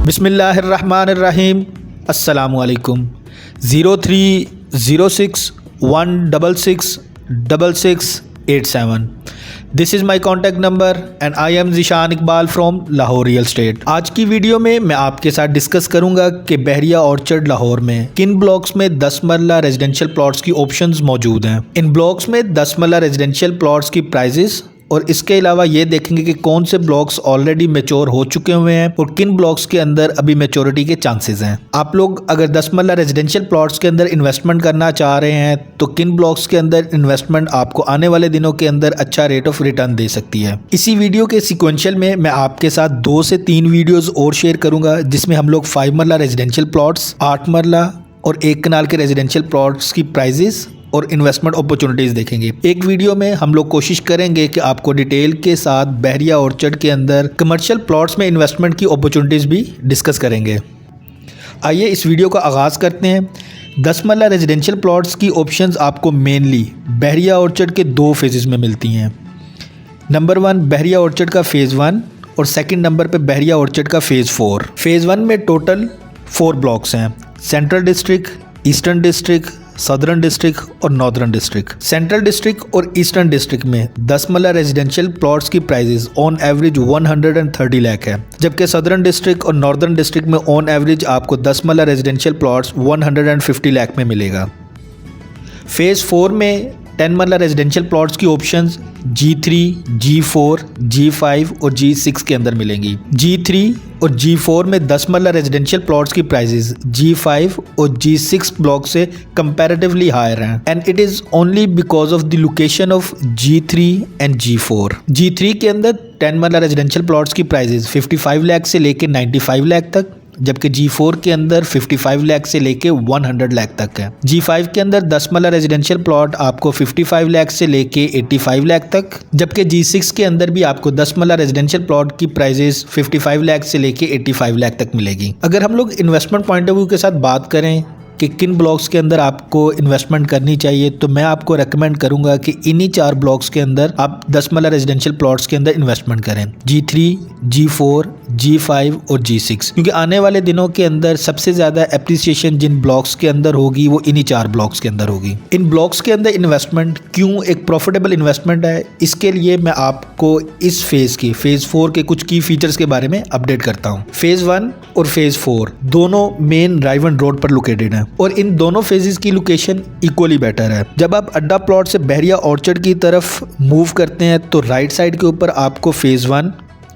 बिस्मिल्लाहिर्रहमानिर्रहीम। अस्सलामुअलैकुम। 0306166687। This is my contact number and I am Zeeshan Iqbal from Lahore real estate. आज की वीडियो में मैं आपके साथ डिस्कस करूंगा कि बहरिया ऑर्चर्ड लाहौर में किन ब्लॉक्स में 10 मरला रेजिडेंशियल प्लॉट्स की ऑप्शंस मौजूद हैं। इन ब्लॉक्स में 10 मरला रेजिडेंशियल प्लॉट्स की प्राइजेस और इसके अलावा ये देखेंगे कि कौन से ब्लॉक्स ऑलरेडी मैच्योर हो चुके हुए हैं और किन ब्लॉक्स के अंदर अभी मैच्योरिटी के चांसेस हैं। आप लोग अगर 10 मरला रेजिडेंशियल प्लॉट्स के अंदर इन्वेस्टमेंट करना चाह रहे हैं तो किन ब्लॉक्स के अंदर इन्वेस्टमेंट आपको आने वाले दिनों के अंदर अच्छा रेट ऑफ रिटर्न दे सकती है। इसी वीडियो के सिक्वेंशियल में मैं आपके साथ 2 से 3 वीडियोज और शेयर करूंगा जिसमें हम लोग 5 मरला रेजिडेंशियल प्लॉट्स, 8 मरला और 1 कनाल के रेजिडेंशियल प्लॉट्स की प्राइजेस और इन्वेस्टमेंट अपॉर्चुनिटीज देखेंगे। एक वीडियो में हम लोग कोशिश करेंगे कि आपको डिटेल के साथ बहरिया ऑर्चर्ड के अंदर कमर्शियल प्लॉट्स में इन्वेस्टमेंट की अपॉर्चुनिटीज भी डिस्कस करेंगे। आइए इस वीडियो का आगाज़ करते हैं। 10 मरला रेजिडेंशियल प्लॉट्स की ऑप्शंस आपको मेनली बहरिया ऑर्चर्ड के 2 फेजेस में मिलती हैं। नंबर 1 बहरिया ऑर्चर्ड का फेज़ 1 और सेकंड नंबर पे बहरिया ऑर्चर्ड का फेज़ 4। फेज़ 1 में टोटल 4 ब्लॉक्स हैं: central district, eastern district, southern district और नॉर्दर्न डिस्ट्रिक्ट। सेंट्रल डिस्ट्रिक्ट और ईस्टर्न डिस्ट्रिक्ट में 10 मरला रेजिडेंशियल प्लॉट्स की प्राइजेस ऑन एवरेज 130 लाख है, जबकि सदर्न डिस्ट्रिक्ट और नॉर्दर्न डिस्ट्रिक्ट में ऑन एवरेज आपको 10 मरला रेजिडेंशियल प्लॉट्स 150 लाख में मिलेगा। फेज़ 4 में 10 मरला रेजिडेंशियल प्लॉट्स की ऑप्शंस G3, G4, G5 और G6 के अंदर मिलेंगी। G3 और G4 में 10 मरला रेजिडेंशियल प्लॉट्स की प्राइजेस G5 और G6 ब्लॉक से कंपैरेटिवली हायर हैं and it is only because of the location of G3 and G4। G3 के अंदर 10 मरला रेजिडेंशियल प्लॉट्स की प्राइजेस 55 लाख से लेके 95 लाख तक, जबकि G4 के अंदर 55 लाख से लेके 100 लाख तक है। G5 के अंदर 10 मरला रेजिडेंशियल प्लॉट आपको 55 लाख से लेके 85 लाख तक, जबकि G6 के अंदर भी आपको 10 मरला रेजिडेंशियल प्लॉट की प्राइजेस 55 लाख से लेके 85 लाख तक मिलेगी। अगर हम लोग इन्वेस्टमेंट पॉइंट ऑफ व्यू के साथ बात करें कि किन ब्लॉक्स के अंदर आपको इन्वेस्टमेंट करनी चाहिए, तो मैं आपको रेकमेंड करूंगा कि इन्हीं 4 ब्लॉक्स के अंदर आप 10 मरला रेजिडेंशियल प्लॉट्स के अंदर इन्वेस्टमेंट करें: G3, G4, G5 और G6, क्योंकि आने वाले दिनों के अंदर सबसे ज़्यादा एप्रिसिएशन जिन ब्लॉक्स के अंदर होगी वो इन्हीं 4 ब्लॉक्स के अंदर होगी। इन ब्लॉक्स के अंदर इन्वेस्टमेंट क्यों एक प्रॉफिटेबल इन्वेस्टमेंट है, इसके लिए मैं आपको इस फेज़ 4 के कुछ की फीचर्स के बारे में अपडेट करता हूँ। फेज़ 1 और फेज़ 4 दोनों मेन राइवन रोड पर लोकेटेड हैं और इन दोनों फेजेस की लोकेशन इक्वली बेटर है। जब आप अड्डा प्लॉट से बहरिया ऑर्चर्ड की तरफ मूव करते हैं तो राइट साइड के ऊपर आपको फेज़ 1,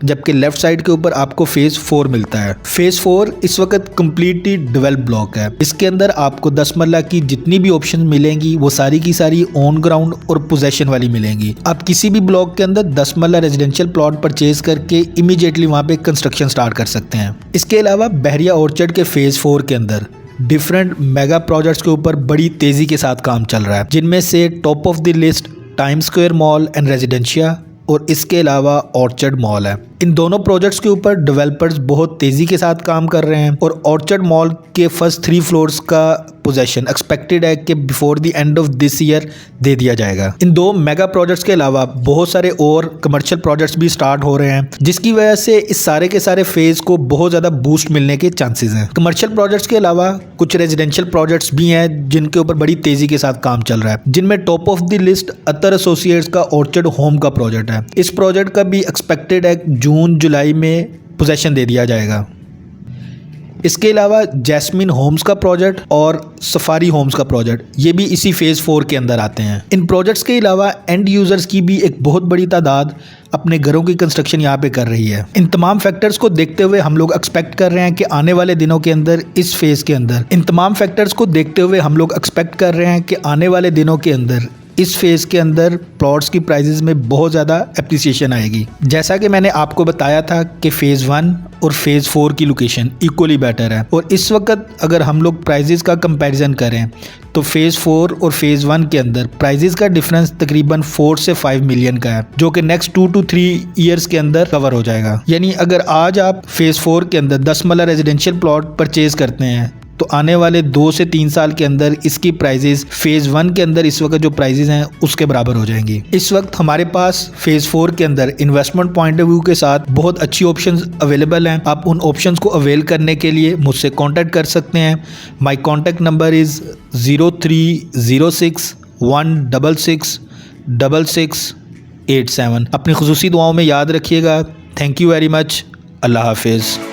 जबकि लेफ्ट साइड के ऊपर आपको फेज़ 4 मिलता है। फेज़ 4 इस वक्त कम्प्लीटली डेवलप ब्लॉक है। इसके अंदर आपको 10 मरला की जितनी भी ऑप्शन मिलेंगी वो सारी की सारी ऑन ग्राउंड और पोजेशन वाली मिलेंगी। आप किसी भी ब्लॉक के अंदर 10 मरला रेजिडेंशियल प्लॉट परचेज करके इमीडिएटली वहाँ पे कंस्ट्रक्शन स्टार्ट कर सकते हैं। इसके अलावा बहरिया ऑर्चर्ड के फेज़ 4 के अंदर डिफरेंट मेगा प्रोजेक्ट्स के ऊपर बड़ी तेज़ी के साथ काम चल रहा है, जिनमें से top of the list time square mall and residencia और इसके अलावा ऑर्चर्ड मॉल है। इन दोनों प्रोजेक्ट्स के ऊपर डेवलपर्स बहुत तेज़ी के साथ काम कर रहे हैं और ऑर्चर्ड मॉल के फर्स्ट 3 फ्लोर्स का पोजेशन एक्सपेक्टेड है कि before the end of this year दे दिया जाएगा। इन 2 मेगा प्रोजेक्ट्स के अलावा बहुत सारे और कमर्शियल प्रोजेक्ट्स भी स्टार्ट हो रहे हैं, जिसकी वजह से इस सारे के सारे फेज़ को बहुत ज़्यादा बूस्ट मिलने के चांसेस हैं। कमर्शियल प्रोजेक्ट्स के अलावा कुछ रेजिडेंशियल प्रोजेक्ट्स भी हैं जिनके ऊपर बड़ी तेज़ी के साथ काम चल रहा है, जिनमें top of the list Atar associates का ऑर्चर्ड होम का प्रोजेक्ट है। इस प्रोजेक्ट का भी एक्सपेक्टेड है जून जुलाई में पोजेशन दे दिया जाएगा। इसके अलावा जैस्मिन होम्स का प्रोजेक्ट और सफारी होम्स का प्रोजेक्ट ये भी इसी फेज़ 4 के अंदर आते हैं। इन प्रोजेक्ट्स के अलावा एंड यूज़र्स की भी एक बहुत बड़ी तादाद अपने घरों की कंस्ट्रक्शन यहाँ पे कर रही है। इन तमाम फैक्टर्स को देखते हुए हम लोग एक्सपेक्ट कर रहे हैं कि आने वाले दिनों के अंदर इस फेज़ के अंदर इन तमाम फैक्टर्स को देखते हुए हम लोग एक्सपेक्ट कर रहे हैं कि आने वाले दिनों के अंदर इस फेज़ के अंदर प्लॉट्स की प्राइजेस में बहुत ज़्यादा एप्रिसिएशन आएगी। जैसा कि मैंने आपको बताया था कि फेज़ 1 और फेज़ 4 की लोकेशन इक्वली बेटर है और इस वक्त अगर हम लोग प्राइजेस का कंपैरिजन करें तो फेज़ 4 और फेज़ 1 के अंदर प्राइजेस का डिफरेंस तकरीबन 4 से 5 मिलियन का है, जो कि नेक्स्ट 2 to 3 ईयर्स के अंदर कवर हो जाएगा। यानी अगर आज आप फेज़ 4 के अंदर 10 मरला रेजिडेंशियल प्लॉट परचेज करते हैं तो आने वाले 2 से 3 साल के अंदर इसकी प्राइजेस फेज़ 1 के अंदर इस वक्त जो प्राइजेस हैं उसके बराबर हो जाएंगी। इस वक्त हमारे पास फेज़ 4 के अंदर इन्वेस्टमेंट पॉइंट ऑफ व्यू के साथ बहुत अच्छी ऑप्शंस अवेलेबल हैं। आप उन ऑप्शंस को अवेल करने के लिए मुझसे कॉन्टैक्ट कर सकते हैं। My contact number is 0306166687। अपनी खुसूसी दुआओं में याद रखिएगा। Thank you very much. Allah हाफिज़।